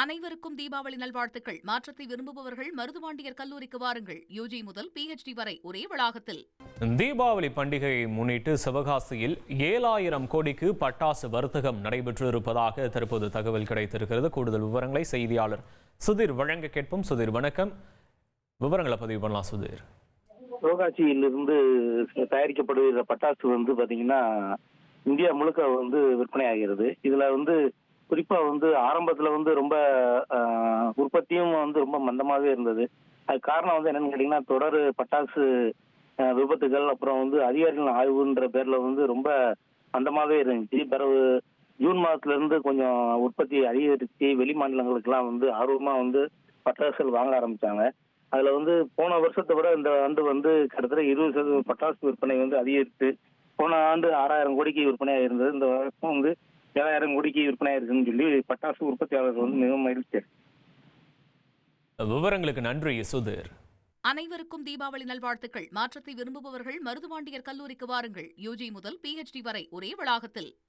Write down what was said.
அனைவருக்கும் தீபாவளி நல்வாழ்த்துக்கள். மாற்றத்தை விரும்புபவர்கள் மருதுபாண்டியர் கல்லூரிக்கு வாருங்கள். யுஜி முதல் PhD வரை ஒரே வளாகத்தில். தீபாவளி பண்டிகையை முன்னிட்டு சிவகாசியில் 7,000 கோடிக்கு பட்டாசு வர்த்தகம் நடைபெற்று இருப்பதாக தற்போது தகவல் கிடைத்திருக்கிறது. கூடுதல் விவரங்களை செய்தியாளர் சுதீர் வழங்க கேட்போம். சுதீர், வணக்கம். விவரங்களை பதிவு பண்ணலாம் சுதீர். சிவகாசியிலிருந்து தயாரிக்கப்படுகிற பட்டாசு பாத்தீங்கன்னா இந்தியா முழுக்க விற்பனை ஆகிறது. இதுல குறிப்பா ஆரம்பத்துல ரொம்ப உற்பத்தியும் ரொம்ப மந்தமாகவே இருந்தது. அது காரணம் என்னன்னு கேட்டீங்கன்னா, தொடர் பட்டாசு விபத்துகள், அப்புறம் அதிகாரிகள் ஆய்வுன்ற பேர்ல ரொம்ப மந்தமாவே இருந்துச்சு. பிறகு ஜூன் மாதத்துல இருந்து கொஞ்சம் உற்பத்தி அதிகரிச்சு வெளி மாநிலங்களுக்கு எல்லாம் ஆர்வமா பட்டாசுகள் வாங்க ஆரம்பிச்சாங்க. அதுல போன வருஷத்தை விட இந்த ஆண்டு கிட்டத்தட்ட 20% பட்டாசு விற்பனை அதிகரித்து போன ஆண்டு 6,000 கோடிக்கு விற்பனையாக இருந்தது. இந்த வருஷம் 7,000 கோடிக்கு விற்பனையாக இருக்குன்னு சொல்லி பட்டாசு உற்பத்தியாளர்கள் மிகவும் மகிழ்ச்சி. விவரங்களுக்கு நன்றி சுதீர். அனைவருக்கும் தீபாவளி நல்வாழ்த்துக்கள். மாற்றத்தை விரும்புபவர்கள் மருதுபாண்டியர் கல்லூரிக்கு வாருங்கள். யுஜி முதல் PhD வரை ஒரே வளாகத்தில்.